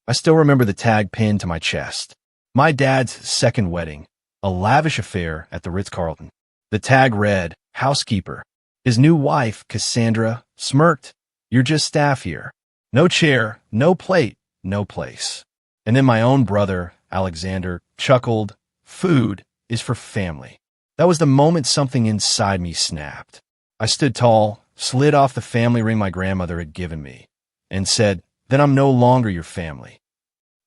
I still remember the tag pinned to my chest. My dad's second wedding, a lavish affair at the Ritz-Carlton. The tag read, Housekeeper. His new wife, Cassandra, smirked. You're just staff here. No chair, no plate, no place. And then my own brother, Alexander, chuckled. Food is for family. That was the moment something inside me snapped. I stood tall, slid off the family ring my grandmother had given me, and said, then I'm no longer your family.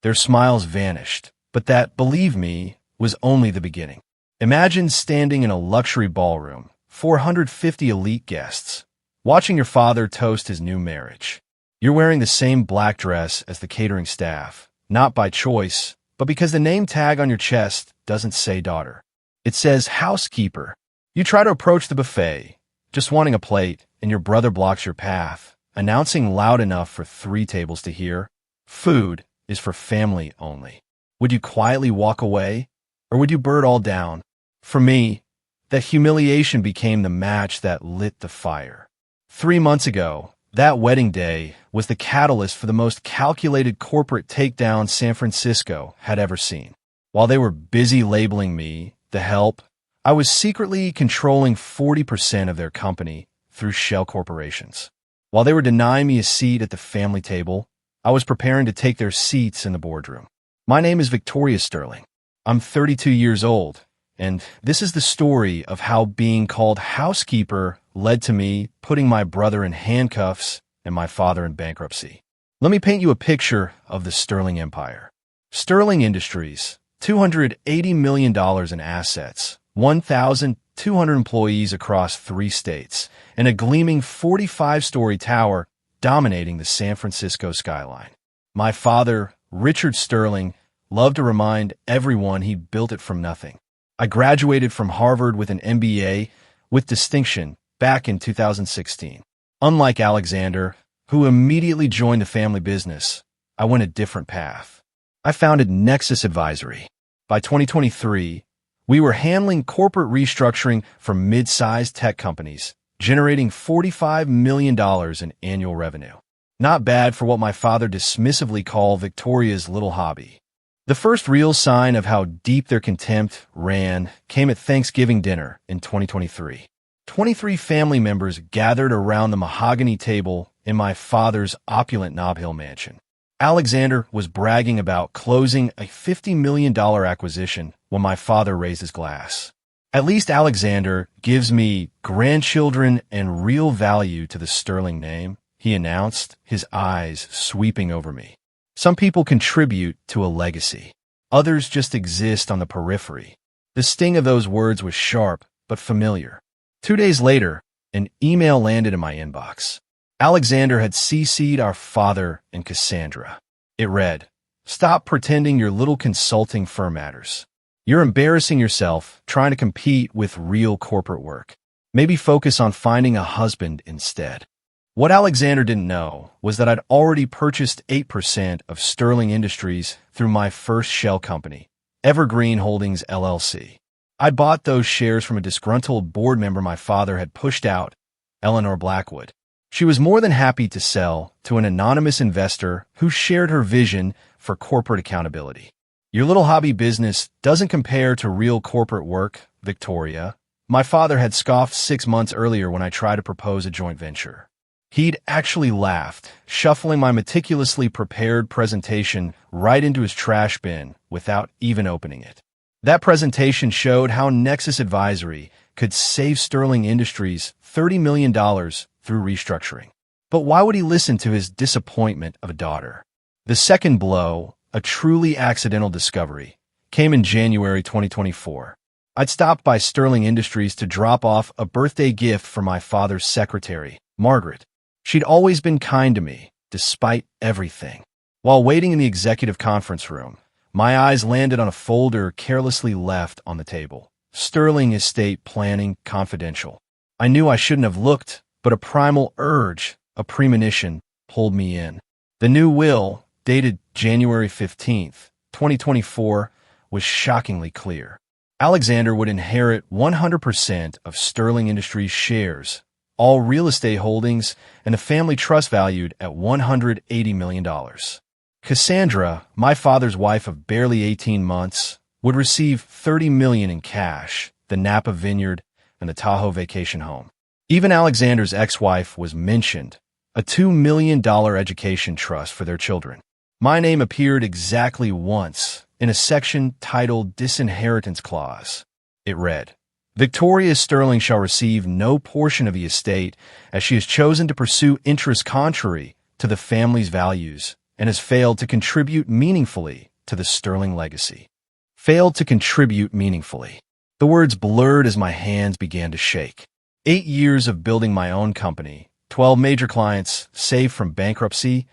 Their smiles vanished, but that, believe me, was only the beginning. Imagine standing in a luxury ballroom, 450 elite guests, watching your father toast his new marriage. You're wearing the same black dress as the catering staff, not by choice, but because the name tag on your chest doesn't say daughter. It says housekeeper. You try to approach the buffet, just wanting a plate, and your brother blocks your path, announcing loud enough for 3 tables to hear, food is for family only. Would you quietly walk away, or would you burn it all down? For me, that humiliation became the match that lit the fire. 3 months ago, that wedding day was the catalyst for the most calculated corporate takedown San Francisco had ever seen. While they were busy labeling me the help, I was secretly controlling 40% of their company through shell corporations. While they were denying me a seat at the family table, I was preparing to take their seats in the boardroom. My name is Victoria Sterling. I'm 32 years old, and this is the story of how being called housekeeper led to me putting my brother in handcuffs and my father in bankruptcy. Let me paint you a picture of the Sterling Empire. Sterling Industries, $280 million in assets, 1,200 employees across 3 states, and a gleaming 45-story tower dominating the San Francisco skyline. My father, Richard Sterling, loved to remind everyone he built it from nothing. I graduated from Harvard with an MBA with distinction back in 2016. Unlike Alexander, who immediately joined the family business, I went a different path. I founded Nexus Advisory. By 2023, we were handling corporate restructuring for mid-sized tech companies, generating $45 million in annual revenue. Not bad for what my father dismissively called Victoria's little hobby. The first real sign of how deep their contempt ran came at Thanksgiving dinner in 2023. 23 family members gathered around the mahogany table in my father's opulent Nob Hill mansion. Alexander was bragging about closing a $50 million acquisition when my father raised his glass. At least Alexander gives me grandchildren and real value to the Sterling name, he announced, his eyes sweeping over me. Some people contribute to a legacy. Others just exist on the periphery. The sting of those words was sharp but familiar. 2 days later, an email landed in my inbox. Alexander had CC'd our father and Cassandra. It read, "Stop pretending your little consulting firm matters. You're embarrassing yourself trying to compete with real corporate work. Maybe focus on finding a husband instead." What Alexander didn't know was that I'd already purchased 8% of Sterling Industries through my first shell company, Evergreen Holdings LLC. I bought those shares from a disgruntled board member my father had pushed out, Eleanor Blackwood. She was more than happy to sell to an anonymous investor who shared her vision for corporate accountability. Your little hobby business doesn't compare to real corporate work, Victoria. My father had scoffed 6 months earlier when I tried to propose a joint venture. He'd actually laughed, shuffling my meticulously prepared presentation right into his trash bin without even opening it. That presentation showed how Nexus Advisory could save Sterling Industries $30 million through restructuring. But why would he listen to his disappointment of a daughter? The second blow, a truly accidental discovery, came in January 2024. I'd stopped by Sterling Industries to drop off a birthday gift for my father's secretary, Margaret. She'd always been kind to me, despite everything. While waiting in the executive conference room, my eyes landed on a folder carelessly left on the table. Sterling Estate Planning Confidential. I knew I shouldn't have looked, but a primal urge, a premonition, pulled me in. The new will, dated January 15th, 2024, was shockingly clear. Alexander would inherit 100% of Sterling Industries shares, all real estate holdings, and a family trust valued at $180 million. Cassandra, my father's wife of barely 18 months, would receive $30 million in cash, the Napa Vineyard, and the Tahoe vacation home. Even Alexander's ex-wife was mentioned, a $2 million education trust for their children. My name appeared exactly once in a section titled Disinheritance Clause. It read, Victoria Sterling shall receive no portion of the estate as she has chosen to pursue interests contrary to the family's values and has failed to contribute meaningfully to the Sterling legacy. Failed to contribute meaningfully. The words blurred as my hands began to shake. 8 years of building my own company, 12 major clients saved from bankruptcy,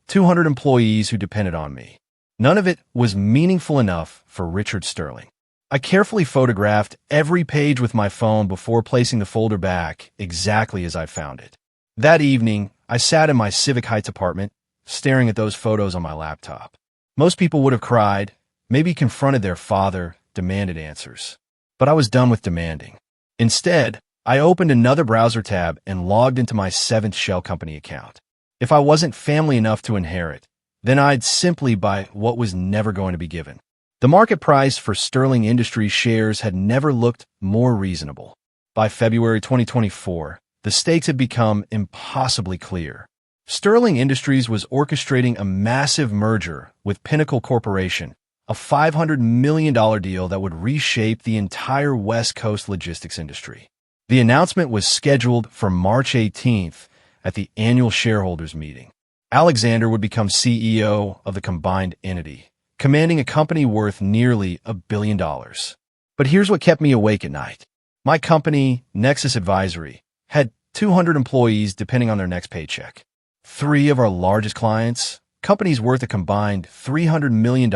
200 employees who depended on me. None of it was meaningful enough for Richard Sterling. I carefully photographed every page with my phone before placing the folder back exactly as I found it. That evening, I sat in my Civic Heights apartment, staring at those photos on my laptop. Most people would have cried, maybe confronted their father, demanded answers. But I was done with demanding. Instead, I opened another browser tab and logged into my 7th shell company account. If I wasn't family enough to inherit, then I'd simply buy what was never going to be given. The market price for Sterling Industries shares had never looked more reasonable. By February 2024, the stakes had become impossibly clear. Sterling Industries was orchestrating a massive merger with Pinnacle Corporation, a $500 million deal that would reshape the entire West Coast logistics industry. The announcement was scheduled for March 18th at the annual shareholders meeting. Alexander would become CEO of the combined entity, commanding a company worth nearly $1 billion. But here's what kept me awake at night. My company, Nexus Advisory, had 200 employees depending on their next paycheck. 3 of our largest clients, companies worth a combined $300 million,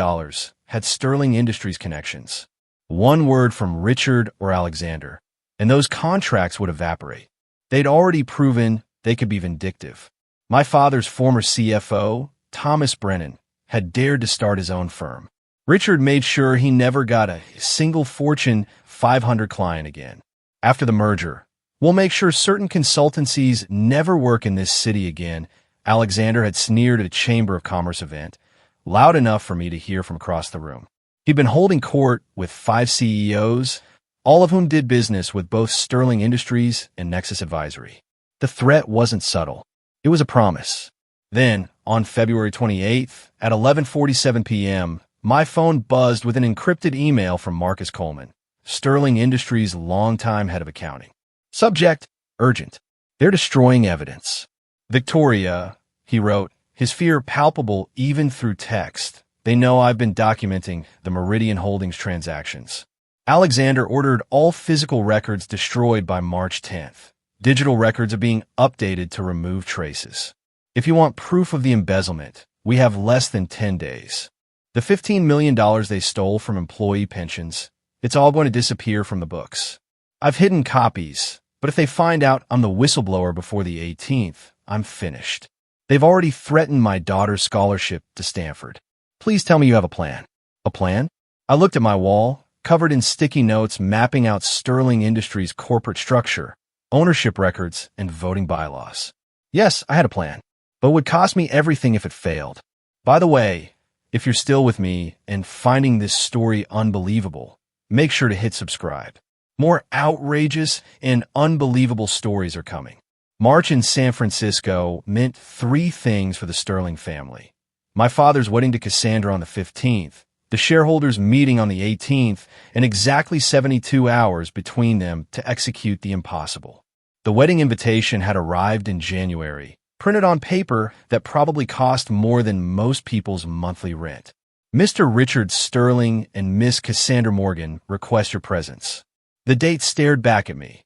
had Sterling Industries connections. One word from Richard or Alexander, and those contracts would evaporate. They'd already proven they could be vindictive. My father's former CFO, Thomas Brennan, had dared to start his own firm. Richard made sure he never got a single Fortune 500 client again. After the merger, we'll make sure certain consultancies never work in this city again, Alexander had sneered at a Chamber of Commerce event, loud enough for me to hear from across the room. He'd been holding court with 5 CEOs, all of whom did business with both Sterling Industries and Nexus Advisory. The threat wasn't subtle. It was a promise. Then, on February 28th, at 11:47 p.m., my phone buzzed with an encrypted email from Marcus Coleman, Sterling Industries' longtime head of accounting. Subject, urgent. They're destroying evidence. Victoria, he wrote, his fear palpable even through text. They know I've been documenting the Meridian Holdings transactions. Alexander ordered all physical records destroyed by March 10th. Digital records are being updated to remove traces. If you want proof of the embezzlement, we have less than 10 days. The $15 million they stole from employee pensions, it's all going to disappear from the books. I've hidden copies, but if they find out I'm the whistleblower before the 18th, I'm finished. They've already threatened my daughter's scholarship to Stanford. Please tell me you have a plan. A plan? I looked at my wall, covered in sticky notes mapping out Sterling Industries' corporate structure, ownership records, and voting bylaws. Yes, I had a plan, but it would cost me everything if it failed. By the way, if you're still with me and finding this story unbelievable, make sure to hit subscribe. More outrageous and unbelievable stories are coming. March in San Francisco meant 3 things for the Sterling family. My father's wedding to Cassandra on the 15th, the shareholders meeting on the 18th, and exactly 72 hours between them to execute the impossible. The wedding invitation had arrived in January, printed on paper that probably cost more than most people's monthly rent. Mr. Richard Sterling and Miss Cassandra Morgan request your presence. The date stared back at me.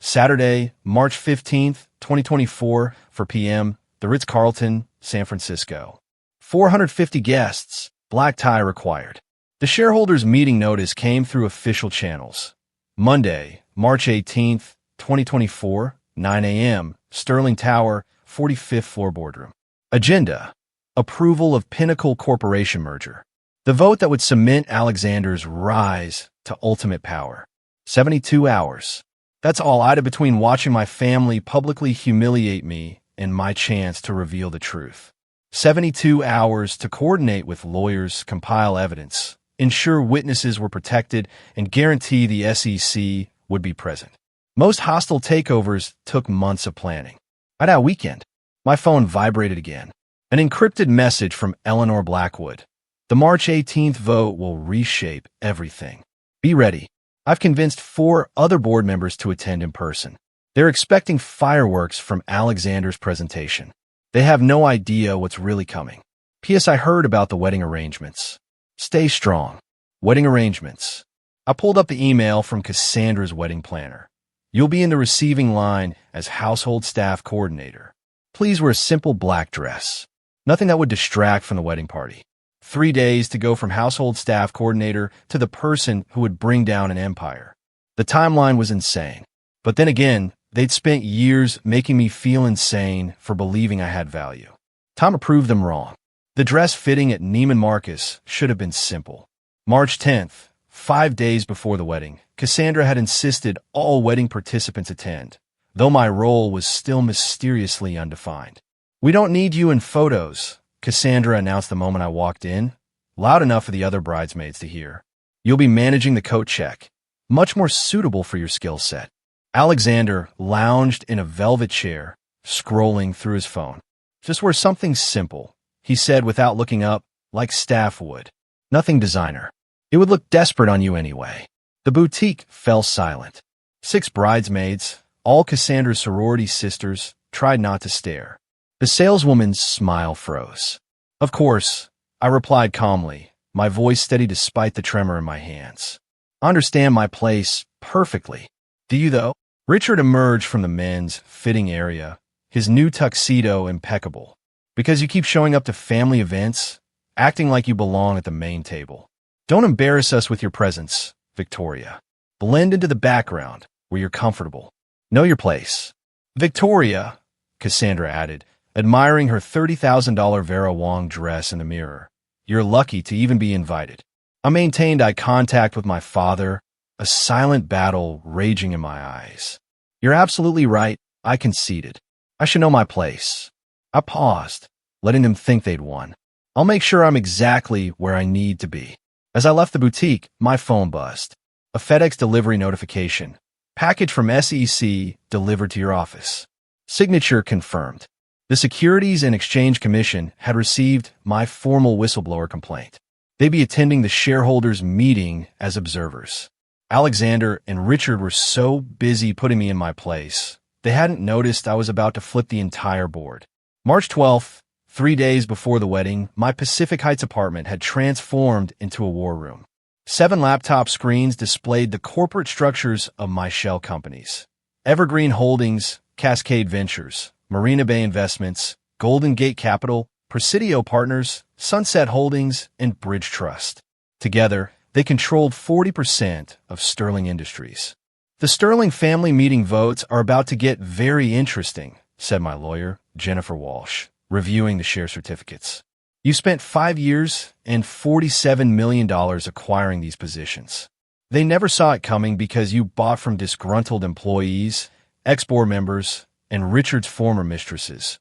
Saturday, March 15th, 2024, 4 p.m., the Ritz-Carlton, San Francisco. 450 guests, black tie required. The shareholders' meeting notice came through official channels. Monday, March 18th, 2024, 9 a.m., Sterling Tower, 45th floor boardroom. Agenda: approval of Pinnacle Corporation merger. The vote that would cement Alexander's rise to ultimate power. 72 hours. That's all I had between watching my family publicly humiliate me and my chance to reveal the truth. 72 hours to coordinate with lawyers, compile evidence, ensure witnesses were protected, and guarantee the SEC would be present. Most hostile takeovers took months of planning. I'd had a weekend. My phone vibrated again. An encrypted message from Eleanor Blackwood. The March 18th vote will reshape everything. Be ready. I've convinced 4 other board members to attend in person. They're expecting fireworks from Alexander's presentation. They have no idea what's really coming. P.S. I heard about the wedding arrangements. Stay strong. Wedding arrangements. I pulled up the email from Cassandra's wedding planner. You'll be in the receiving line as household staff coordinator. Please wear a simple black dress. Nothing that would distract from the wedding party. 3 days to go from household staff coordinator to the person who would bring down an empire. The timeline was insane. But then again, they'd spent years making me feel insane for believing I had value. Time to prove them wrong. The dress fitting at Neiman Marcus should have been simple. March 10th, 5 days before the wedding, Cassandra had insisted all wedding participants attend, though my role was still mysteriously undefined. We don't need you in photos, Cassandra announced the moment I walked in, loud enough for the other bridesmaids to hear. You'll be managing the coat check, much more suitable for your skill set. Alexander lounged in a velvet chair, scrolling through his phone. Just wear something simple, he said without looking up, like staff would. Nothing designer. It would look desperate on you anyway. The boutique fell silent. 6 bridesmaids, all Cassandra's sorority sisters, tried not to stare. The saleswoman's smile froze. Of course, I replied calmly, my voice steady despite the tremor in my hands. I understand my place perfectly. Do you, though? Richard emerged from the men's fitting area, his new tuxedo impeccable. Because you keep showing up to family events, acting like you belong at the main table. Don't embarrass us with your presence, Victoria. Blend into the background, where you're comfortable. Know your place. Victoria, Cassandra added, admiring her $30,000 Vera Wang dress in the mirror. You're lucky to even be invited. I maintained eye contact with my father, a silent battle raging in my eyes. You're absolutely right, I conceded. I should know my place. I paused, letting them think they'd won. I'll make sure I'm exactly where I need to be. As I left the boutique, my phone buzzed. A FedEx delivery notification. Package from SEC delivered to your office. Signature confirmed. The Securities and Exchange Commission had received my formal whistleblower complaint. They'd be attending the shareholders' meeting as observers. Alexander and Richard were so busy putting me in my place, they hadn't noticed I was about to flip the entire board. March 12th, 3 days before the wedding, my Pacific Heights apartment had transformed into a war room. 7 laptop screens displayed the corporate structures of my shell companies. Evergreen Holdings, Cascade Ventures, Marina Bay Investments, Golden Gate Capital, Presidio Partners, Sunset Holdings, and Bridge Trust. Together, they controlled 40% of Sterling Industries. The Sterling family meeting votes are about to get very interesting, said my lawyer, Jennifer Walsh, reviewing the share certificates. You spent 5 years and $47 million acquiring these positions. They never saw it coming because you bought from disgruntled employees, ex-board members, and Richard's former mistresses,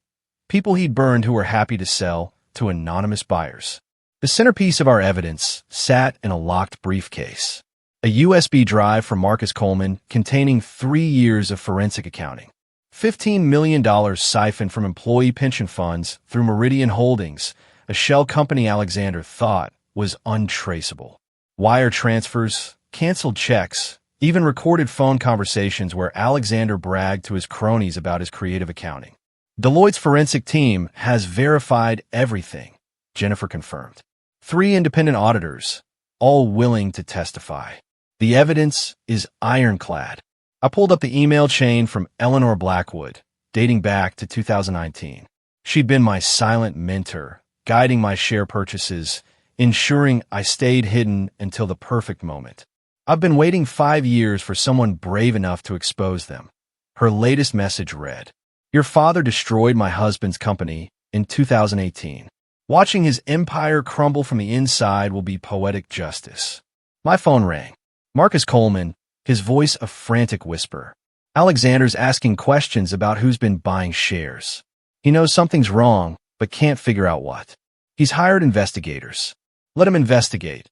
people he'd burned who were happy to sell to anonymous buyers. The centerpiece of our evidence sat in a locked briefcase, a USB drive from Marcus Coleman containing 3 years of forensic accounting, $15 million siphoned from employee pension funds through Meridian Holdings, a shell company Alexander thought was untraceable. Wire transfers, canceled checks, even recorded phone conversations where Alexander bragged to his cronies about his creative accounting. Deloitte's forensic team has verified everything, Jennifer confirmed. 3 independent auditors, all willing to testify. The evidence is ironclad. I pulled up the email chain from Eleanor Blackwood, dating back to 2019. She'd been my silent mentor, guiding my share purchases, ensuring I stayed hidden until the perfect moment. I've been waiting 5 years for someone brave enough to expose them. Her latest message read, Your father destroyed my husband's company in 2018. Watching his empire crumble from the inside will be poetic justice. My phone rang. Marcus Coleman, his voice a frantic whisper. Alexander's asking questions about who's been buying shares. He knows something's wrong, but can't figure out what. He's hired investigators. Let him investigate,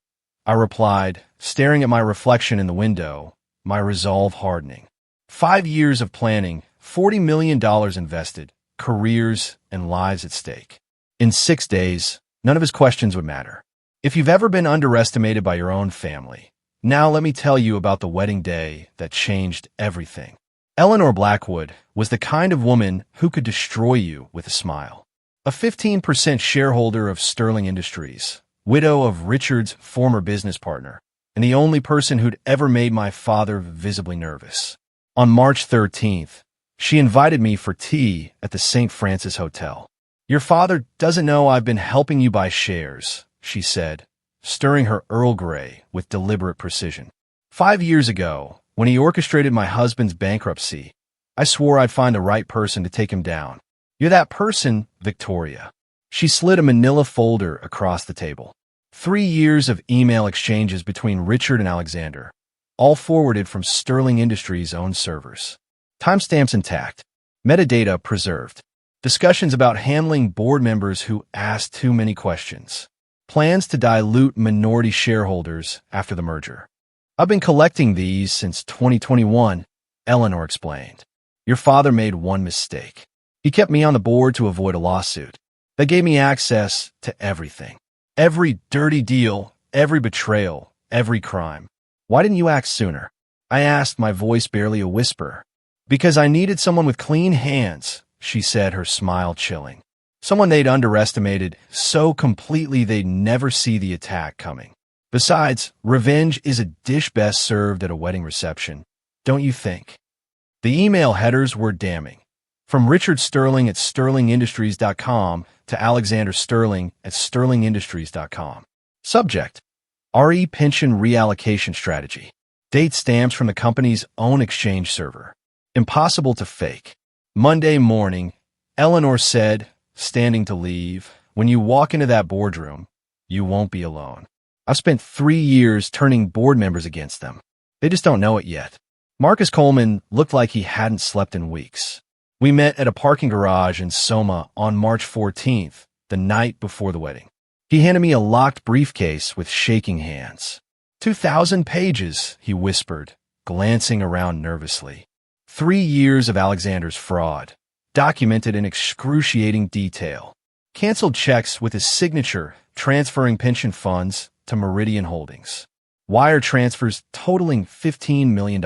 I replied, staring at my reflection in the window, my resolve hardening. 5 years of planning, $40 million invested, careers and lives at stake. In 6 days, none of his questions would matter. If you've ever been underestimated by your own family, now let me tell you about the wedding day that changed everything. Eleanor Blackwood was the kind of woman who could destroy you with a smile. A 15% shareholder of Sterling Industries, widow of Richard's former business partner, and the only person who'd ever made my father visibly nervous. On March 13th, she invited me for tea at the St. Francis Hotel. Your father doesn't know I've been helping you buy shares, she said, stirring her Earl Grey with deliberate precision. 5 years ago, when he orchestrated my husband's bankruptcy, I swore I'd find the right person to take him down. You're that person, Victoria. She slid a manila folder across the table. 3 years of email exchanges between Richard and Alexander, all forwarded from Sterling Industries' own servers. Timestamps intact. Metadata preserved. Discussions about handling board members who asked too many questions. Plans to dilute minority shareholders after the merger. I've been collecting these since 2021, Eleanor explained. Your father made one mistake. He kept me on the board to avoid a lawsuit. That gave me access to everything. Every dirty deal, every betrayal, every crime. Why didn't you act sooner? I asked, my voice barely a whisper. Because I needed someone with clean hands, she said, her smile chilling. Someone they'd underestimated so completely they'd never see the attack coming. Besides, revenge is a dish best served at a wedding reception, don't you think? The email headers were damning. From Richard Sterling at sterlingindustries.com to Alexander Sterling at sterlingindustries.com. Subject: RE Pension Reallocation Strategy. Date stamps from the company's own exchange server. Impossible to fake. Monday morning, Eleanor said, standing to leave, when you walk into that boardroom, you won't be alone. I've spent 3 years turning board members against them. They just don't know it yet. Marcus Coleman looked like he hadn't slept in weeks. We met at a parking garage in Soma on March 14th, the night before the wedding. He handed me a locked briefcase with shaking hands. 2,000 pages, he whispered, glancing around nervously. 3 years of Alexander's fraud, documented in excruciating detail. Canceled checks with his signature, transferring pension funds to Meridian Holdings. Wire transfers totaling $15 million.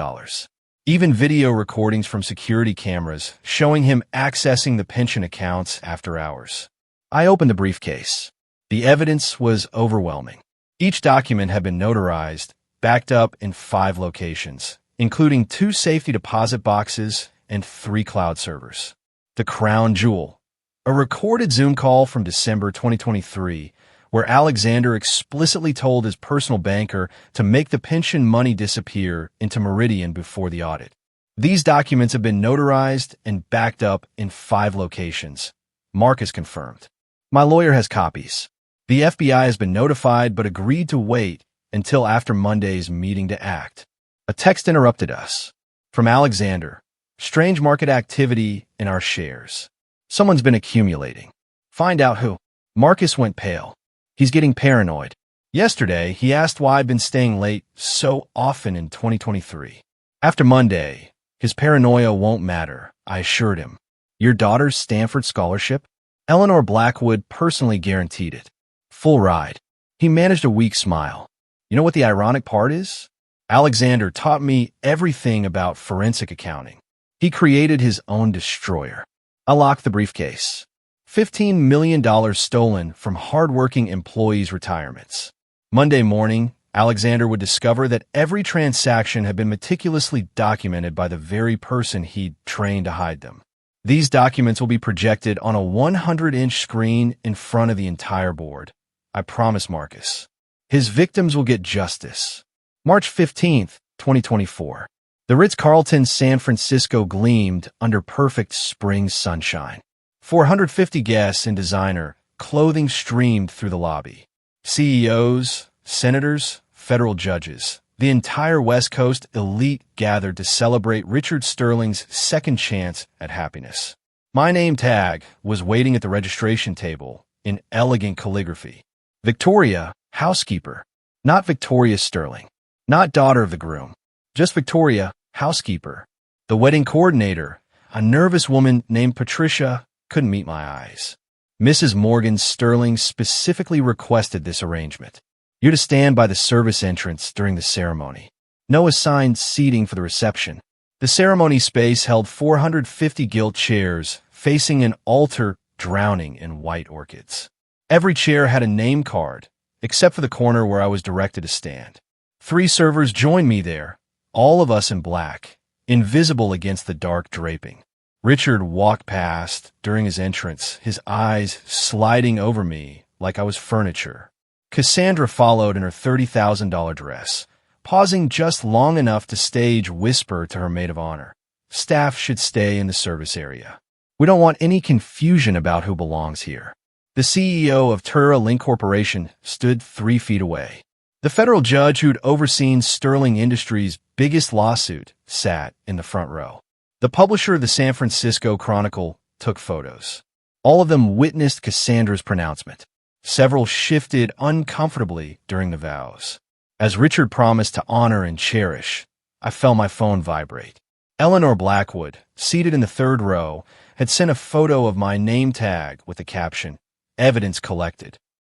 Even video recordings from security cameras showing him accessing the pension accounts after hours. I opened the briefcase. The evidence was overwhelming. Each document had been notarized, backed up in 5 locations, including 2 safety deposit boxes and 3 cloud servers. The crown jewel, a recorded Zoom call from December 2023, where Alexander explicitly told his personal banker to make the pension money disappear into Meridian before the audit. These documents have been notarized and backed up in 5 locations. Marcus confirmed. My lawyer has copies. The FBI has been notified but agreed to wait until after Monday's meeting to act. A text interrupted us. From Alexander. Strange market activity in our shares. Someone's been accumulating. Find out who. Marcus went pale. He's getting paranoid. Yesterday, he asked why I'd been staying late so often in 2023. After Monday, his paranoia won't matter, I assured him. Your daughter's Stanford scholarship? Eleanor Blackwood personally guaranteed it. Full ride. He managed a weak smile. You know what the ironic part is? Alexander taught me everything about forensic accounting. He created his own destroyer. I locked the briefcase. $15 million stolen from hardworking employees' retirements. Monday morning, Alexander would discover that every transaction had been meticulously documented by the very person he'd trained to hide them. These documents will be projected on a 100-inch screen in front of the entire board. I promise Marcus. His victims will get justice. March 15th, 2024. The Ritz-Carlton San Francisco gleamed under perfect spring sunshine. 450 guests in designer clothing streamed through the lobby. CEOs, senators, federal judges, the entire West Coast elite gathered to celebrate Richard Sterling's second chance at happiness. My name tag was waiting at the registration table in elegant calligraphy. Victoria, housekeeper. Not Victoria Sterling. Not daughter of the groom. Just Victoria, housekeeper. The wedding coordinator, a nervous woman named Patricia, couldn't meet my eyes. Mrs. Morgan Sterling specifically requested this arrangement. You're to stand by the service entrance during the ceremony. No assigned seating for the reception. The ceremony space held 450 gilt chairs facing an altar drowning in white orchids. Every chair had a name card, except for the corner where I was directed to stand. 3 servers joined me there, all of us in black, invisible against the dark draping. Richard walked past during his entrance, his eyes sliding over me like I was furniture. Cassandra followed in her $30,000 dress, pausing just long enough to stage whisper to her maid of honor. Staff should stay in the service area. We don't want any confusion about who belongs here. The CEO of Tura Link Corporation stood 3 feet away. The federal judge who'd overseen Sterling Industries' biggest lawsuit sat in the front row. The publisher of the San Francisco Chronicle took photos. All of them witnessed Cassandra's pronouncement. Several shifted uncomfortably during the vows. As Richard promised to honor and cherish, I felt my phone vibrate. Eleanor Blackwood, seated in the 3rd row, had sent a photo of my name tag with the caption, "Evidence collected."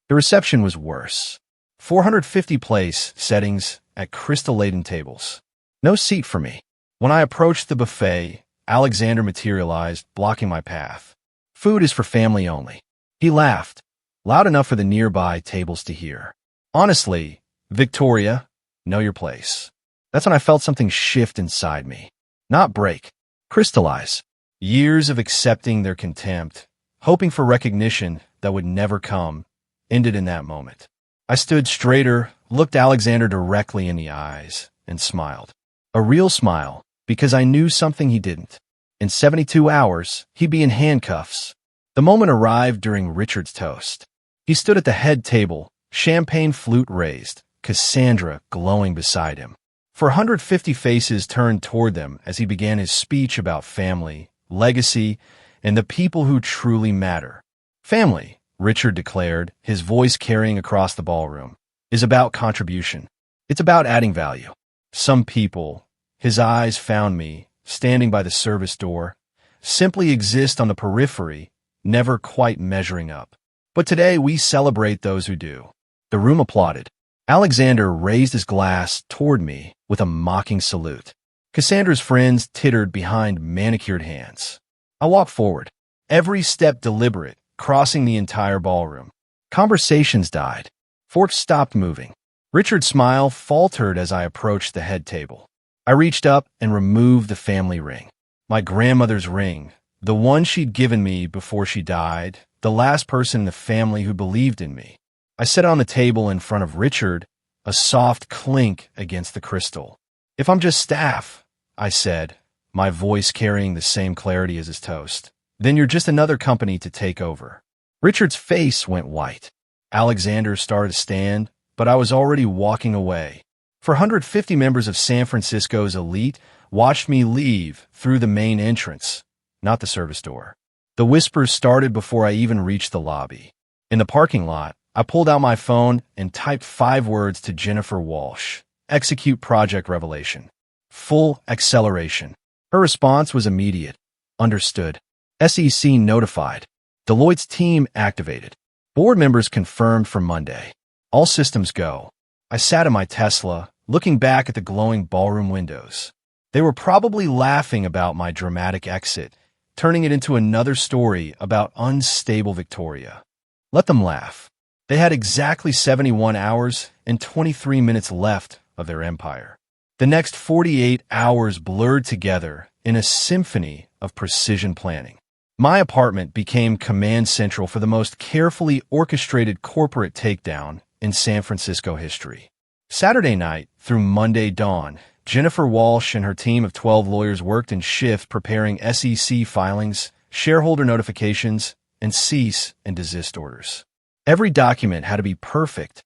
The reception was worse. 450 place settings at crystal-laden tables. No seat for me. When I approached the buffet, Alexander materialized, blocking my path. "Food is for family only." He laughed, loud enough for the nearby tables to hear. Honestly, Victoria, know your place. That's when I felt something shift inside me. Not break, crystallize. Years of accepting their contempt, hoping for recognition that would never come, ended in that moment. I stood straighter, looked Alexander directly in the eyes, and smiled. A real smile, because I knew something he didn't. In 72 hours, he'd be in handcuffs. The moment arrived during Richard's toast. He stood at the head table, champagne flute raised, Cassandra glowing beside him. 450 faces turned toward them as he began his speech about family, legacy, and the people who truly matter. Family, Richard declared, his voice carrying across the ballroom, is about contribution. It's about adding value. Some people, his eyes found me, standing by the service door, simply exist on the periphery, never quite measuring up. But today we celebrate those who do. The room applauded. Alexander raised his glass toward me with a mocking salute. Cassandra's friends tittered behind manicured hands. I walked forward, every step deliberate, crossing the entire ballroom. Conversations died. Forks stopped moving. Richard's smile faltered as I approached the head table. I reached up and removed the family ring. My grandmother's ring, the one she'd given me before she died, the last person in the family who believed in me. I set it on the table in front of Richard, a soft clink against the crystal. "If I'm just staff," I said, my voice carrying the same clarity as his toast, "then you're just another company to take over." Richard's face went white. Alexander started to stand, but I was already walking away. 450 members of San Francisco's elite watched me leave through the main entrance, not the service door. The whispers started before I even reached the lobby. In the parking lot, I pulled out my phone and typed 5 words to Jennifer Walsh. "Execute Project Revelation. Full acceleration." Her response was immediate. "Understood." SEC notified. Deloitte's team activated. Board members confirmed for Monday. All systems go. I sat in my Tesla, looking back at the glowing ballroom windows. They were probably laughing about my dramatic exit, turning it into another story about unstable Victoria. Let them laugh. They had exactly 71 hours and 23 minutes left of their empire. The next 48 hours blurred together in a symphony of precision planning. My apartment became command central for the most carefully orchestrated corporate takedown in San Francisco history. Saturday night through Monday dawn, Jennifer Walsh and her team of 12 lawyers worked in shift preparing SEC filings, shareholder notifications, and cease and desist orders. Every document had to be perfect.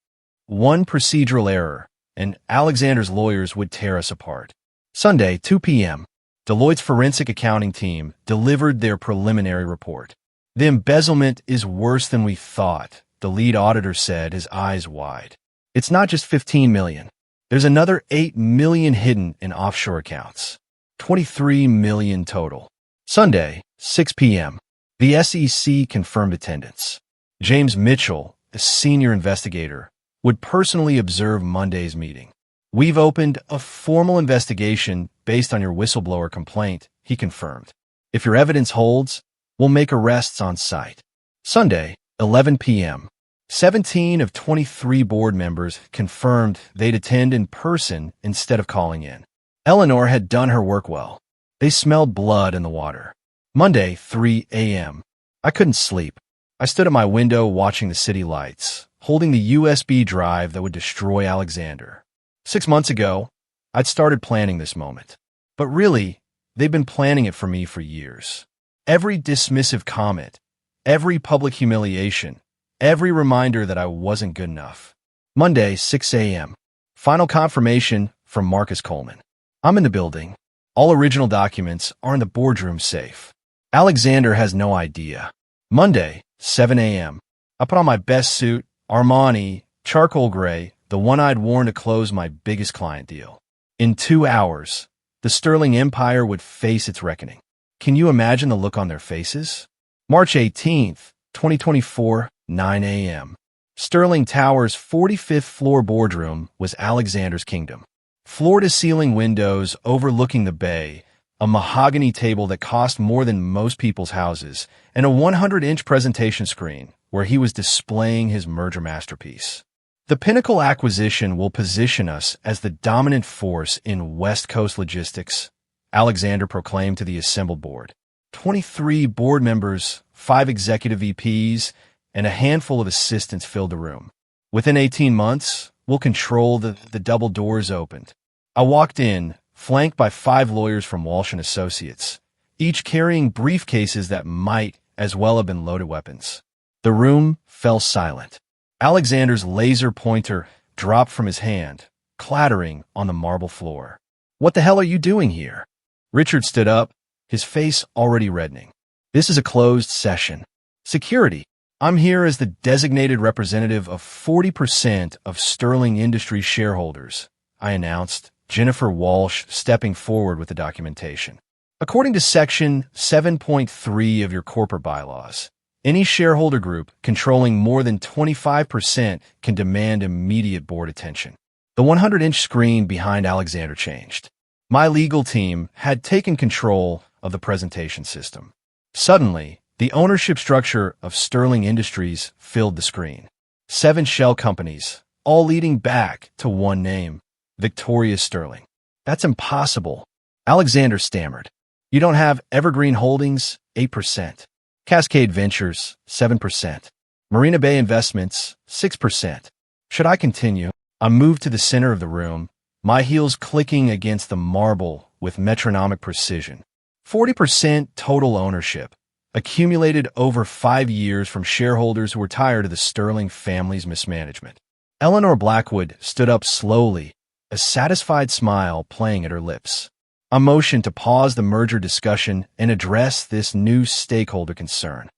One procedural error, and Alexander's lawyers would tear us apart. Sunday, 2 p.m. Deloitte's forensic accounting team delivered their preliminary report. The embezzlement is worse than we thought, the lead auditor said, his eyes wide. It's not just 15 million. There's another 8 million hidden in offshore accounts. 23 million total. Sunday, 6 p.m. The SEC confirmed attendance. James Mitchell, a senior investigator, would personally observe Monday's meeting. We've opened a formal investigation based on your whistleblower complaint, he confirmed. If your evidence holds, we'll make arrests on site. Sunday, 11 p.m. 17 of 23 board members confirmed they'd attend in person instead of calling in. Eleanor had done her work well. They smelled blood in the water. Monday, 3 a.m. I couldn't sleep. I stood at my window watching the city lights, holding the USB drive that would destroy Alexander. 6 months ago, I'd started planning this moment. But really, they've been planning it for me for years. Every dismissive comment, every public humiliation, every reminder that I wasn't good enough. Monday, 6 a.m. Final confirmation from Marcus Coleman. I'm in the building. All original documents are in the boardroom safe. Alexander has no idea. Monday, 7 a.m. I put on my best suit, Armani, charcoal gray, the one I'd worn to close my biggest client deal. In 2 hours, the Sterling Empire would face its reckoning. Can you imagine the look on their faces? March 18th, 2024, 9 a.m. Sterling Tower's 45th floor boardroom was Alexander's kingdom. Floor-to-ceiling windows overlooking the bay, a mahogany table that cost more than most people's houses, and a 100-inch presentation screen where he was displaying his merger masterpiece. The Pinnacle acquisition will position us as the dominant force in West Coast logistics, Alexander proclaimed to the assembled board. 23 board members, 5 executive VPs, and a handful of assistants filled the room. Within 18 months, we'll control the double doors opened. I walked in, flanked by 5 lawyers from Walsh & Associates, each carrying briefcases that might as well have been loaded weapons. The room fell silent. Alexander's laser pointer dropped from his hand, clattering on the marble floor. What the hell are you doing here? Richard stood up, his face already reddening. This is a closed session. Security. I'm here as the designated representative of 40% of Sterling Industries shareholders, I announced, Jennifer Walsh stepping forward with the documentation. According to Section 7.3 of your corporate bylaws, any shareholder group controlling more than 25% can demand immediate board attention. The 100-inch screen behind Alexander changed. My legal team had taken control of the presentation system. Suddenly, the ownership structure of Sterling Industries filled the screen. 7 shell companies, all leading back to one name, Victoria Sterling. That's impossible. Alexander stammered. You don't have Evergreen Holdings, 8%. Cascade Ventures, 7%. Marina Bay Investments, 6%. Should I continue? I moved to the center of the room, my heels clicking against the marble with metronomic precision. 40% total ownership, accumulated over 5 years from shareholders who were tired of the Sterling family's mismanagement. Eleanor Blackwood stood up slowly, a satisfied smile playing at her lips. I motioned to pause the merger discussion and address this new stakeholder concern.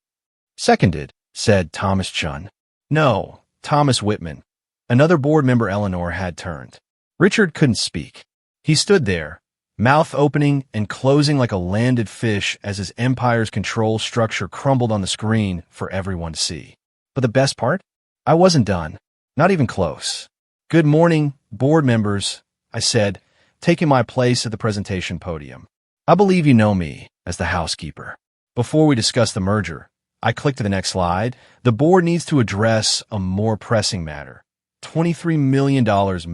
Seconded, said Thomas Chun. No, Thomas Whitman. Another board member Eleanor had turned. Richard couldn't speak. He stood there, mouth opening and closing like a landed fish as his empire's control structure crumbled on the screen for everyone to see. But the best part? I wasn't done. Not even close. Good morning, board members, I said, taking my place at the presentation podium. I believe you know me as the housekeeper. Before we discuss the merger, I clicked to the next slide. The board needs to address a more pressing matter. $23 million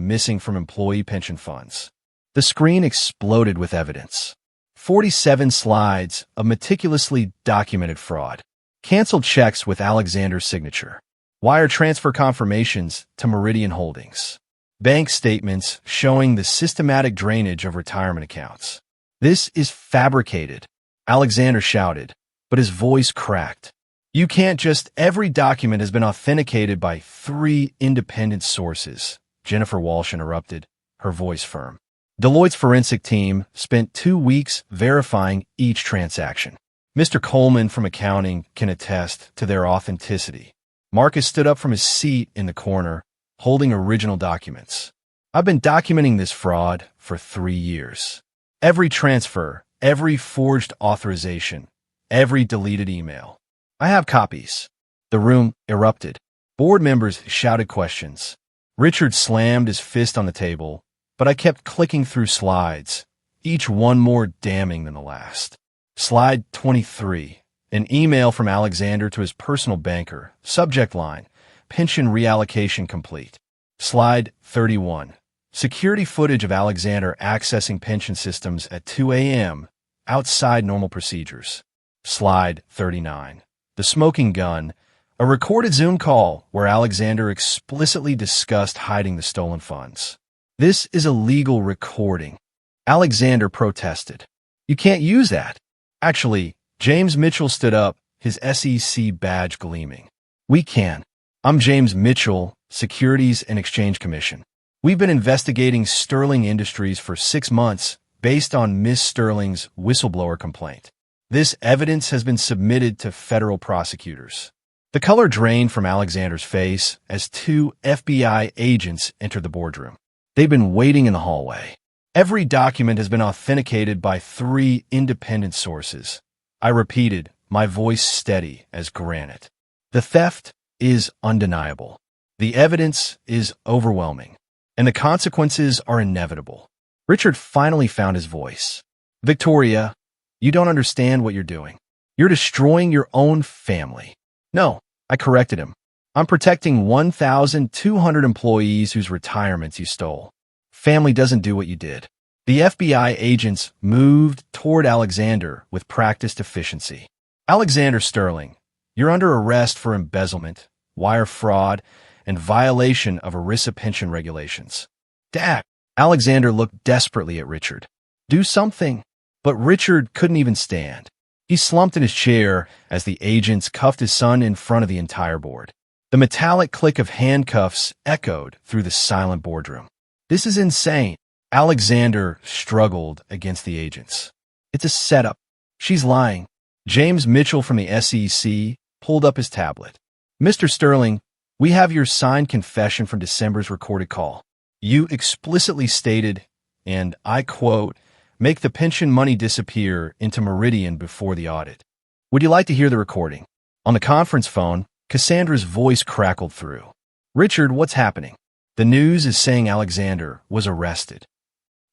missing from employee pension funds. The screen exploded with evidence. 47 slides of meticulously documented fraud. Canceled checks with Alexander's signature. Wire transfer confirmations to Meridian Holdings. Bank statements showing the systematic drainage of retirement accounts. This is fabricated, Alexander shouted, but his voice cracked. You can't just, every document has been authenticated by 3 independent sources, Jennifer Walsh interrupted, her voice firm. Deloitte's forensic team spent 2 weeks verifying each transaction. Mr. Coleman from accounting can attest to their authenticity. Marcus stood up from his seat in the corner, holding original documents. I've been documenting this fraud for 3 years. Every transfer, every forged authorization, every deleted email. I have copies. The room erupted. Board members shouted questions. Richard slammed his fist on the table, but I kept clicking through slides, each one more damning than the last. Slide 23. An email from Alexander to his personal banker. Subject line, pension reallocation complete. Slide 31. Security footage of Alexander accessing pension systems at 2 a.m. outside normal procedures. Slide 39. The smoking gun. A recorded Zoom call where Alexander explicitly discussed hiding the stolen funds. This is a legal recording. Alexander protested. You can't use that. Actually, James Mitchell stood up, his SEC badge gleaming. We can. I'm James Mitchell, Securities and Exchange Commission. We've been investigating Sterling Industries for 6 months based on Miss Sterling's whistleblower complaint. This evidence has been submitted to federal prosecutors. The color drained from Alexander's face as 2 FBI agents entered the boardroom. They've been waiting in the hallway. Every document has been authenticated by 3 independent sources. I repeated, my voice steady as granite. The theft is undeniable. The evidence is overwhelming. And the consequences are inevitable. Richard finally found his voice. Victoria, you don't understand what you're doing. You're destroying your own family. No, I corrected him. I'm protecting 1,200 employees whose retirements you stole. Family doesn't do what you did. The FBI agents moved toward Alexander with practiced efficiency. Alexander Sterling, you're under arrest for embezzlement, wire fraud, and violation of ERISA pension regulations. Dad! Alexander looked desperately at Richard. Do something. But Richard couldn't even stand. He slumped in his chair as the agents cuffed his son in front of the entire board. The metallic click of handcuffs echoed through the silent boardroom. This is insane. Alexander struggled against the agents. It's a setup. She's lying. James Mitchell from the SEC pulled up his tablet. Mr. Sterling, we have your signed confession from December's recorded call. You explicitly stated, and I quote, make the pension money disappear into Meridian before the audit. Would you like to hear the recording? On the conference phone, Cassandra's voice crackled through. Richard, what's happening? The news is saying Alexander was arrested.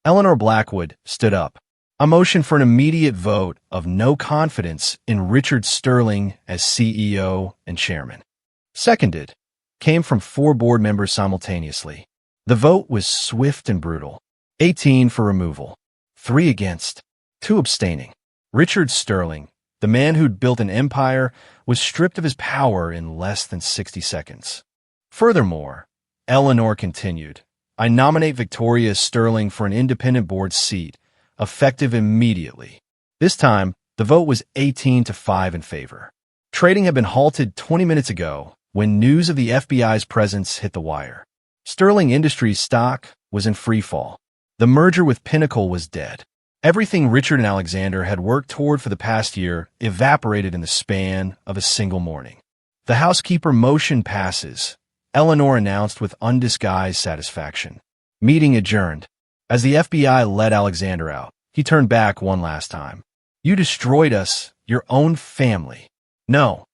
Eleanor Blackwood stood up. A motion for an immediate vote of no confidence in Richard Sterling as CEO and chairman. Seconded, came from 4 board members simultaneously. The vote was swift and brutal. 18 for removal, 3 against, 2 abstaining. Richard Sterling, the man who'd built an empire, was stripped of his power in less than 60 seconds. Furthermore, Eleanor continued, I nominate Victoria Sterling for an independent board seat, effective immediately. This time, the vote was 18-5 in favor. Trading had been halted 20 minutes ago when news of the FBI's presence hit the wire. Sterling Industries stock was in free fall. The merger with Pinnacle was dead. Everything Richard and Alexander had worked toward for the past year evaporated in the span of a single morning. The Housekeeper motion passes, Eleanor announced with undisguised satisfaction. Meeting adjourned. As the FBI let Alexander out, he turned back one last time. You destroyed us, your own family. No,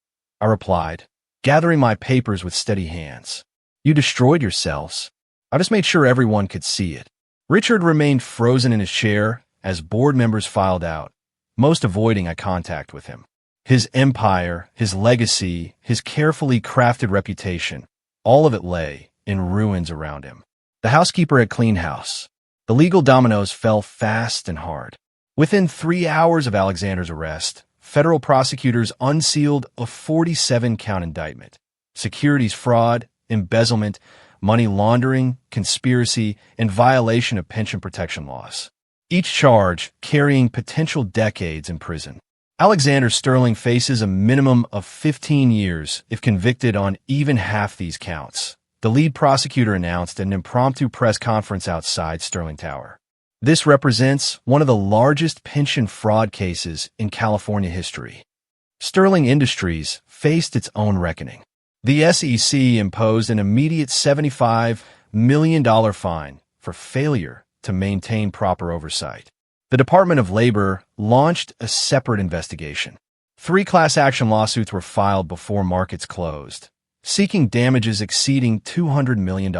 I replied, gathering my papers with steady hands. You destroyed yourselves. I just made sure everyone could see it. Richard remained frozen in his chair as board members filed out, most avoiding eye contact with him. His empire, his legacy, his carefully crafted reputation, all of it lay in ruins around him. The Housekeeper had cleaned house. The legal dominoes fell fast and hard. Within 3 hours of Alexander's arrest, federal prosecutors unsealed a 47-count indictment. Securities fraud, embezzlement, money laundering, conspiracy, and violation of pension protection laws. Each charge carrying potential decades in prison. Alexander Sterling faces a minimum of 15 years if convicted on even half these counts. The lead prosecutor announced at an impromptu press conference outside Sterling Tower. This represents one of the largest pension fraud cases in California history. Sterling Industries faced its own reckoning. The SEC imposed an immediate $75 million fine for failure to maintain proper oversight. The Department of Labor launched a separate investigation. 3 class action lawsuits were filed before markets closed, seeking damages exceeding $200 million.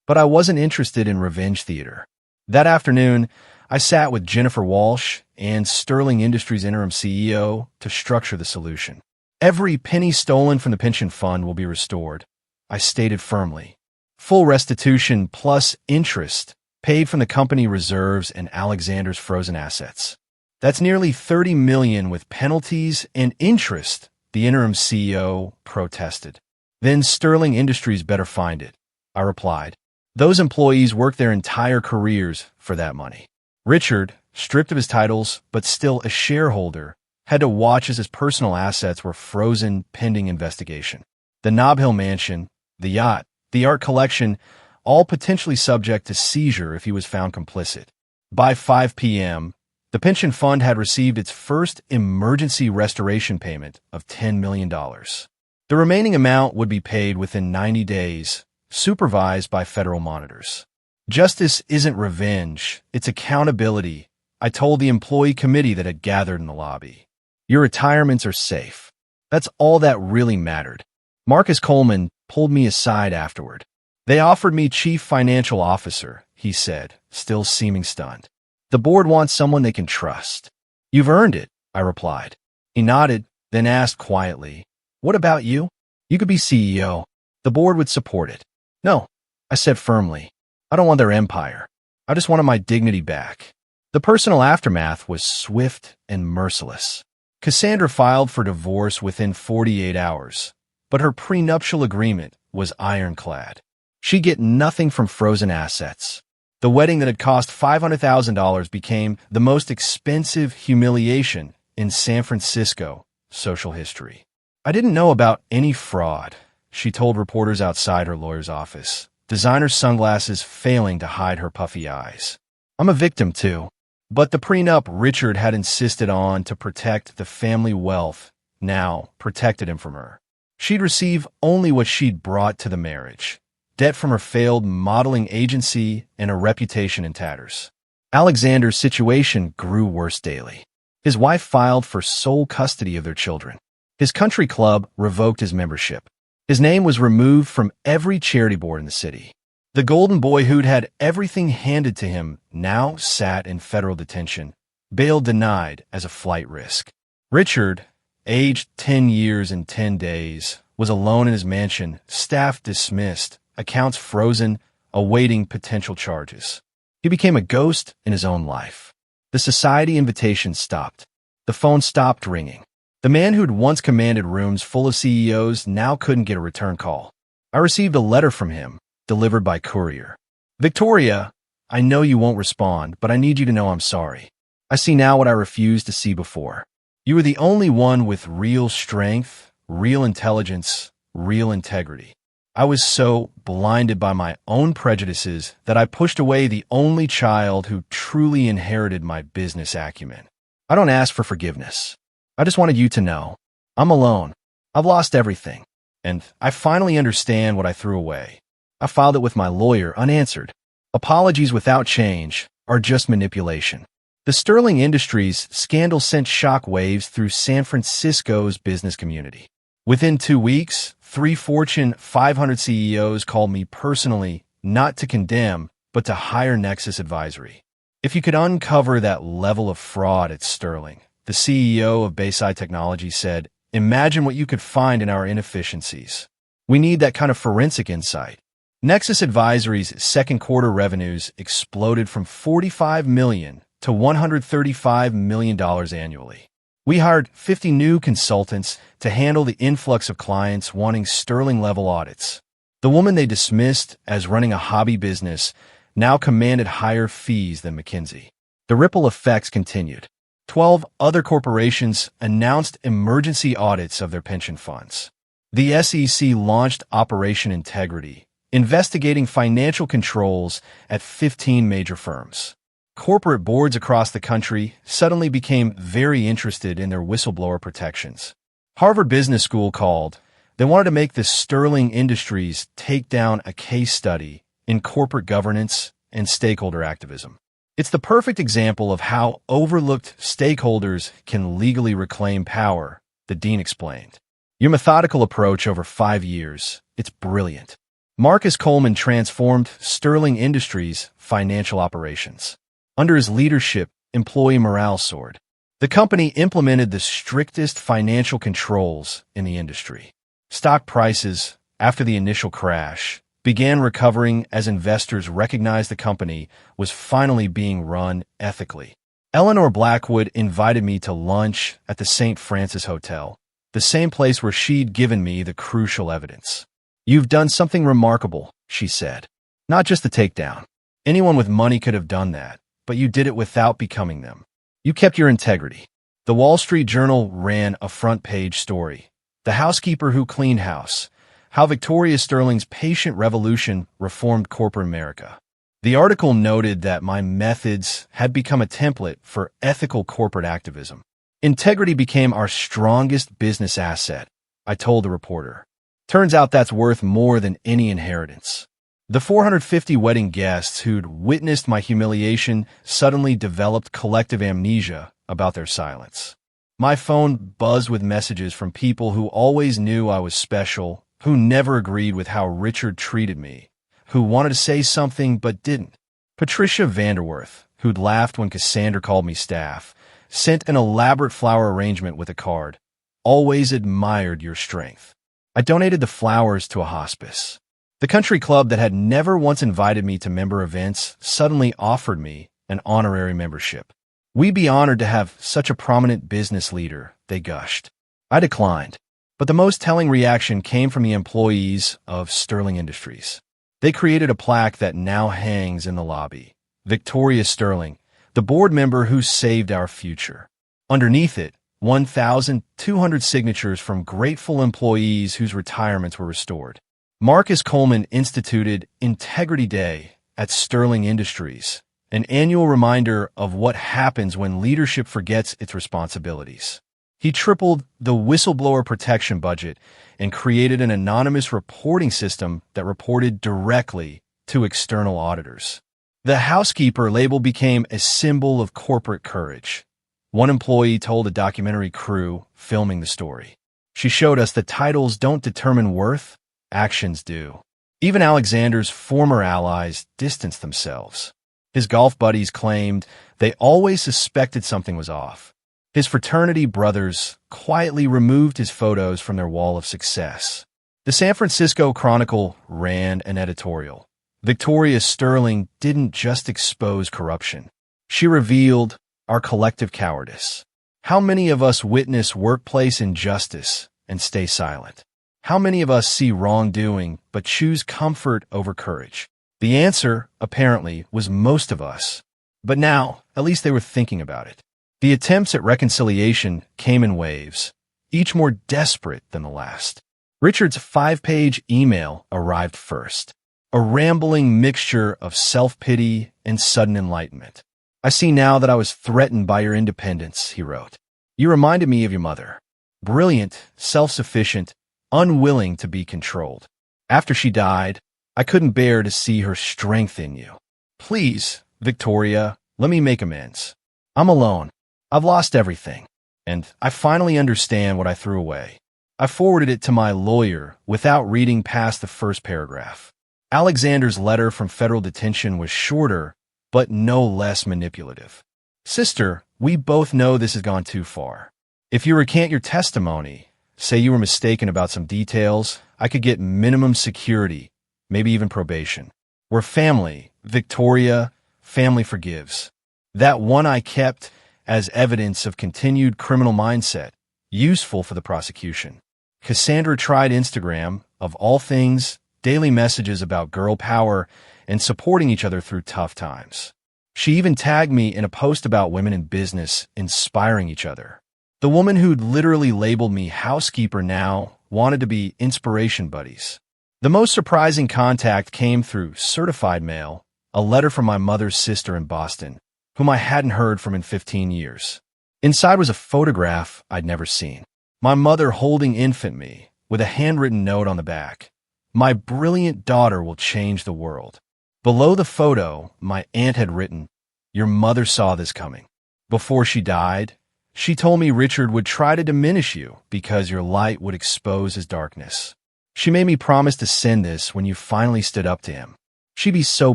But I wasn't interested in revenge theater. That afternoon, I sat with Jennifer Walsh and Sterling Industries interim CEO to structure the solution. Every penny stolen from the pension fund will be restored, I stated firmly. Full restitution plus interest paid from the company reserves and Alexander's frozen assets. That's nearly $30 million with penalties and interest, the interim CEO protested. Then Sterling Industries better find it, I replied. Those employees worked their entire careers for that money. Richard, stripped of his titles but still a shareholder, had to watch as his personal assets were frozen pending investigation. The Nob Hill mansion, the yacht, the art collection, all potentially subject to seizure if he was found complicit. By 5 p.m., the pension fund had received its first emergency restoration payment of $10 million. The remaining amount would be paid within 90 days, supervised by federal monitors. Justice isn't revenge, it's accountability, I told the employee committee that had gathered in the lobby. Your retirements are safe. That's all that really mattered. Marcus Coleman pulled me aside afterward. They offered me chief financial officer, he said, still seeming stunned. The board wants someone they can trust. You've earned it, I replied. He nodded, then asked quietly, what about you? You could be CEO. The board would support it. No, I said firmly. I don't want their empire. I just wanted my dignity back. The personal aftermath was swift and merciless. Cassandra filed for divorce within 48 hours, but her prenuptial agreement was ironclad. She'd get nothing from frozen assets. The wedding that had cost $500,000 became the most expensive humiliation in San Francisco social history. I didn't know about any fraud, she told reporters outside her lawyer's office, designer sunglasses failing to hide her puffy eyes. I'm a victim too. But the prenup Richard had insisted on to protect the family wealth now protected him from her. She'd receive only what she'd brought to the marriage. Debt from her failed modeling agency and a reputation in tatters. Alexander's situation grew worse daily. His wife filed for sole custody of their children. His country club revoked his membership. His name was removed from every charity board in the city. The golden boy who'd had everything handed to him now sat in federal detention, bail denied as a flight risk. Richard, aged 10 years and 10 days, was alone in his mansion, staff dismissed, accounts frozen, awaiting potential charges. He became a ghost in his own life. The society invitation stopped. The phone stopped ringing. The man who'd once commanded rooms full of CEOs now couldn't get a return call. I received a letter from him, delivered by courier. Victoria, I know you won't respond, but I need you to know I'm sorry. I see now what I refused to see before. You were the only one with real strength, real intelligence, real integrity. I was so blinded by my own prejudices that I pushed away the only child who truly inherited my business acumen. I don't ask for forgiveness. I just wanted you to know. I'm alone. I've lost everything. And I finally understand what I threw away. I filed it with my lawyer unanswered. Apologies without change are just manipulation. The Sterling Industries scandal sent shock waves through San Francisco's business community. Within 2 weeks, 3 Fortune 500 CEOs called me personally, not to condemn, but to hire Nexus Advisory. If you could uncover that level of fraud at Sterling, the CEO of Bayside Technology said, imagine what you could find in our inefficiencies. We need that kind of forensic insight. Nexus Advisory's second quarter revenues exploded from $45 million to $135 million annually. We hired 50 new consultants to handle the influx of clients wanting Sterling-level audits. The woman they dismissed as running a hobby business now commanded higher fees than McKinsey. The ripple effects continued. 12 other corporations announced emergency audits of their pension funds. The SEC launched Operation Integrity, investigating financial controls at 15 major firms. corporate boards across the country suddenly became very interested in their whistleblower protections. Harvard Business School called. They wanted to make the Sterling Industries take down a case study in corporate governance and stakeholder activism. It's the perfect example of how overlooked stakeholders can legally reclaim power, the dean explained. Your methodical approach over 5 years, it's brilliant. Marcus Coleman transformed Sterling Industries' financial operations. Under his leadership, employee morale soared. The company implemented the strictest financial controls in the industry. Stock prices, after the initial crash, began recovering as investors recognized the company was finally being run ethically. Eleanor Blackwood invited me to lunch at the St. Francis Hotel, the same place where she'd given me the crucial evidence. "You've done something remarkable," she said. "Not just the takedown. Anyone with money could have done that, but you did it without becoming them. You kept your integrity." The Wall Street Journal ran a front-page story. The Housekeeper Who Cleaned House: How Victoria Sterling's Patient Revolution Reformed Corporate America. The article noted that my methods had become a template for ethical corporate activism. "Integrity became our strongest business asset," I told the reporter. "Turns out that's worth more than any inheritance." The 450 wedding guests who'd witnessed my humiliation suddenly developed collective amnesia about their silence. My phone buzzed with messages from people who always knew I was special, who never agreed with how Richard treated me, who wanted to say something but didn't. Patricia Vanderworth, who'd laughed when Cassandra called me staff, sent an elaborate flower arrangement with a card. "Always admired your strength." I donated the flowers to a hospice. The country club that had never once invited me to member events suddenly offered me an honorary membership. "We'd be honored to have such a prominent business leader," they gushed. I declined. But the most telling reaction came from the employees of Sterling Industries. They created a plaque that now hangs in the lobby. "Victoria Sterling, the board member who saved our future." Underneath it, 1,200 signatures from grateful employees whose retirements were restored. Marcus Coleman instituted Integrity Day at Sterling Industries, an annual reminder of what happens when leadership forgets its responsibilities. He tripled the whistleblower protection budget and created an anonymous reporting system that reported directly to external auditors. The Housekeeper label became a symbol of corporate courage. One employee told a documentary crew filming the story. "She showed us that titles don't determine worth, actions do." Even Alexander's former allies distanced themselves. His golf buddies claimed they always suspected something was off. His fraternity brothers quietly removed his photos from their wall of success. The San Francisco Chronicle ran an editorial. Victoria Sterling didn't just expose corruption. She revealed our collective cowardice. How many of us witness workplace injustice and stay silent? How many of us see wrongdoing but choose comfort over courage? The answer, apparently, was most of us. But now, at least they were thinking about it. The attempts at reconciliation came in waves, each more desperate than the last. Richard's 5-page email arrived first, a rambling mixture of self-pity and sudden enlightenment. "I see now that I was threatened by your independence," he wrote. "You reminded me of your mother. Brilliant, self-sufficient, unwilling to be controlled. After she died, I couldn't bear to see her strength in you. Please, Victoria, let me make amends. I'm alone. I've lost everything. And I finally understand what I threw away." I forwarded it to my lawyer without reading past the first paragraph. Alexander's letter from federal detention was shorter, but no less manipulative. "Sister, we both know this has gone too far. If you recant your testimony, say you were mistaken about some details, I could get minimum security, maybe even probation. We're family, Victoria, family forgives." That one I kept as evidence of continued criminal mindset, useful for the prosecution. Cassandra tried Instagram, of all things, daily messages about girl power and supporting each other through tough times. She even tagged me in a post about women in business inspiring each other. The woman who'd literally labeled me housekeeper now wanted to be inspiration buddies. The most surprising contact came through certified mail, a letter from my mother's sister in Boston, whom I hadn't heard from in 15 years. Inside was a photograph I'd never seen. My mother holding infant me, with a handwritten note on the back. "My brilliant daughter will change the world." Below the photo, my aunt had written, "Your mother saw this coming. Before she died, she told me Richard would try to diminish you because your light would expose his darkness. She made me promise to send this when you finally stood up to him. She'd be so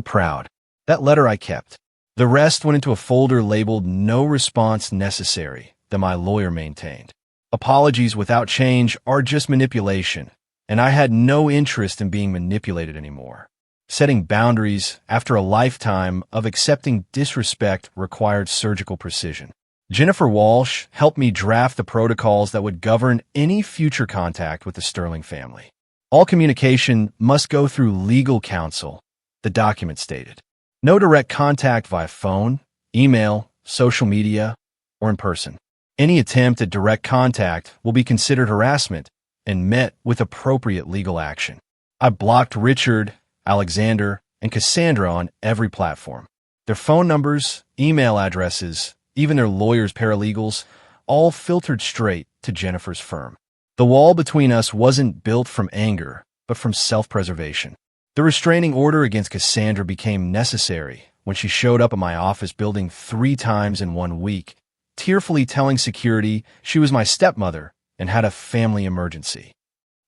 proud." That letter I kept. The rest went into a folder labeled "No response necessary" that my lawyer maintained. Apologies without change are just manipulation, and I had no interest in being manipulated anymore. Setting boundaries after a lifetime of accepting disrespect required surgical precision. Jennifer Walsh helped me draft the protocols that would govern any future contact with the Sterling family. All communication must go through legal counsel, the document stated. No direct contact via phone, email, social media, or in person. Any attempt at direct contact will be considered harassment and met with appropriate legal action. I blocked Richard, Alexander, and Cassandra on every platform. Their phone numbers, email addresses, even their lawyers' paralegals, all filtered straight to Jennifer's firm. The wall between us wasn't built from anger, but from self-preservation. The restraining order against Cassandra became necessary when she showed up at my office building 3 times in 1 week, tearfully telling security she was my stepmother and had a family emergency.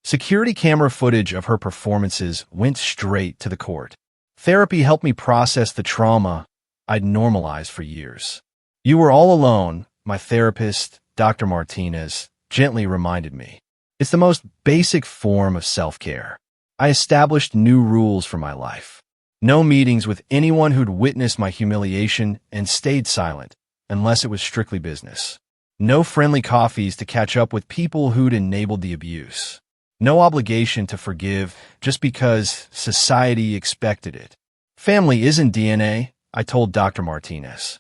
Security camera footage of her performances went straight to the court. Therapy helped me process the trauma I'd normalized for years. "You were all alone," my therapist, Dr. Martinez, gently reminded me. It's the most basic form of self-care. I established new rules for my life. No meetings with anyone who'd witnessed my humiliation and stayed silent, unless it was strictly business. No friendly coffees to catch up with people who'd enabled the abuse. No obligation to forgive just because society expected it. Family isn't DNA, I told Dr. Martinez.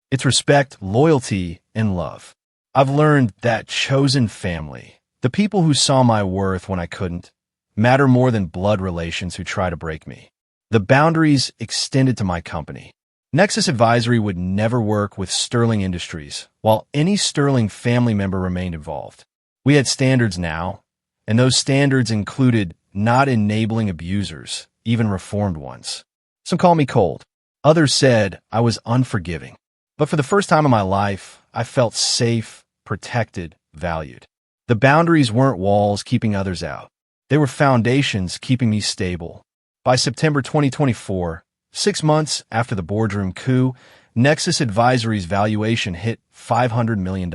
It's respect, loyalty, and love. I've learned that chosen family, the people who saw my worth when I couldn't, matter more than blood relations who try to break me. The boundaries extended to my company. Nexus Advisory would never work with Sterling Industries, while any Sterling family member remained involved. We had standards now, and those standards included not enabling abusers, even reformed ones. Some call me cold. Others said I was unforgiving. But for the first time in my life, I felt safe, protected, valued. The boundaries weren't walls keeping others out. They were foundations keeping me stable. By September 2024, 6 months after the boardroom coup, Nexus Advisory's valuation hit $500 million.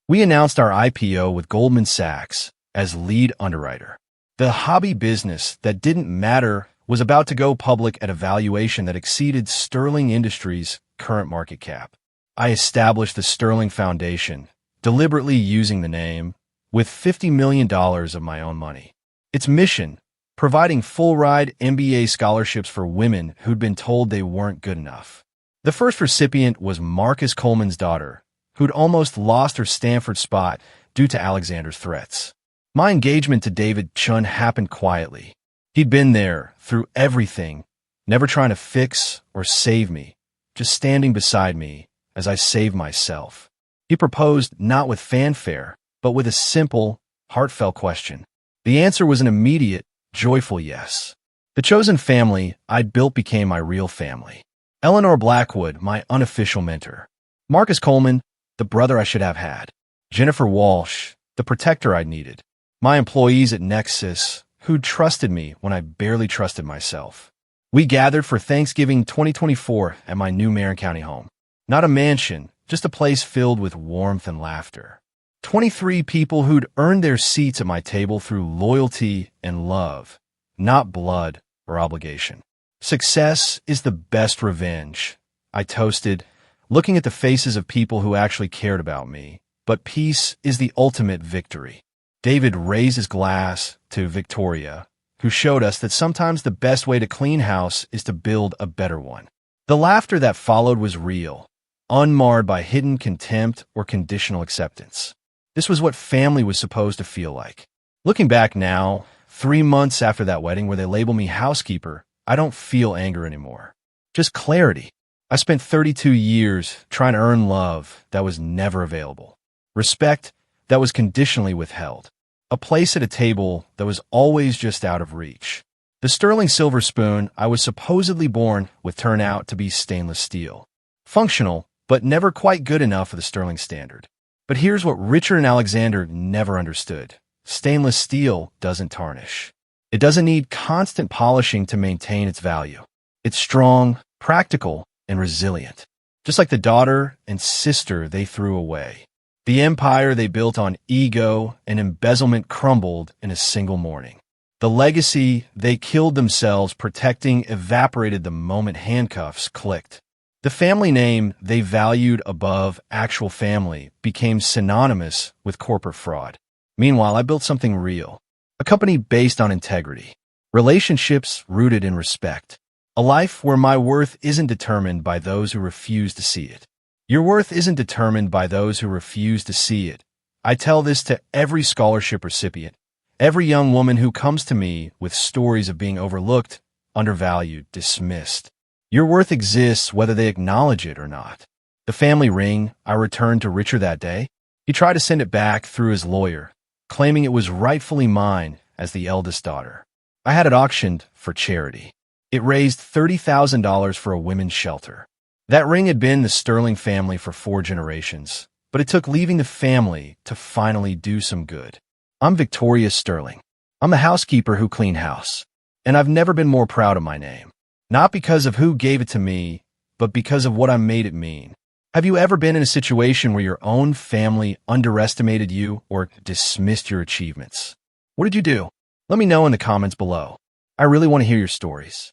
We announced our IPO with Goldman Sachs as lead underwriter. The hobby business that didn't matter was about to go public at a valuation that exceeded Sterling Industries' current market cap. I established the Sterling Foundation, deliberately using the name, with $50 million of my own money. Its mission, providing full-ride MBA scholarships for women who'd been told they weren't good enough. The first recipient was Marcus Coleman's daughter, who'd almost lost her Stanford spot due to Alexander's threats. My engagement to David Chun happened quietly. He'd been there through everything, never trying to fix or save me, just standing beside me as I saved myself. He proposed not with fanfare, but with a simple, heartfelt question. The answer was an immediate, joyful yes. The chosen family I'd built became my real family. Eleanor Blackwood, my unofficial mentor. Marcus Coleman, the brother I should have had. Jennifer Walsh, the protector I needed. My employees at Nexus, who'd trusted me when I barely trusted myself. We gathered for Thanksgiving 2024 at my new Marin County home. Not a mansion, just a place filled with warmth and laughter. 23 people who'd earned their seats at my table through loyalty and love, not blood or obligation. Success is the best revenge, I toasted, looking at the faces of people who actually cared about me. But peace is the ultimate victory. David raised his glass to Victoria, who showed us that sometimes the best way to clean house is to build a better one. The laughter that followed was real, unmarred by hidden contempt or conditional acceptance. This was what family was supposed to feel like. Looking back now, 3 months after that wedding where they label me housekeeper, I don't feel anger anymore. Just clarity. I spent 32 years trying to earn love that was never available, respect that was conditionally withheld, a place at a table that was always just out of reach. The sterling silver spoon I was supposedly born with turned out to be stainless steel. Functional, but never quite good enough for the sterling standard. But here's what Richard and Alexander never understood. Stainless steel doesn't tarnish. It doesn't need constant polishing to maintain its value. It's strong, practical, and resilient. Just like the daughter and sister they threw away. The empire they built on ego and embezzlement crumbled in a single morning. The legacy they killed themselves protecting evaporated the moment handcuffs clicked. The family name they valued above actual family became synonymous with corporate fraud. Meanwhile, I built something real. A company based on integrity. Relationships rooted in respect. A life where my worth isn't determined by those who refuse to see it. Your worth isn't determined by those who refuse to see it. I tell this to every scholarship recipient, every young woman who comes to me with stories of being overlooked, undervalued, dismissed. Your worth exists whether they acknowledge it or not. The family ring I returned to Richard that day, he tried to send it back through his lawyer, claiming it was rightfully mine as the eldest daughter. I had it auctioned for charity. It raised $30,000 for a women's shelter. That ring had been the Sterling family for 4 generations, but it took leaving the family to finally do some good. I'm Victoria Sterling. I'm the housekeeper who cleaned house, and I've never been more proud of my name. Not because of who gave it to me, but because of what I made it mean. Have you ever been in a situation where your own family underestimated you or dismissed your achievements? What did you do? Let me know in the comments below. I really want to hear your stories.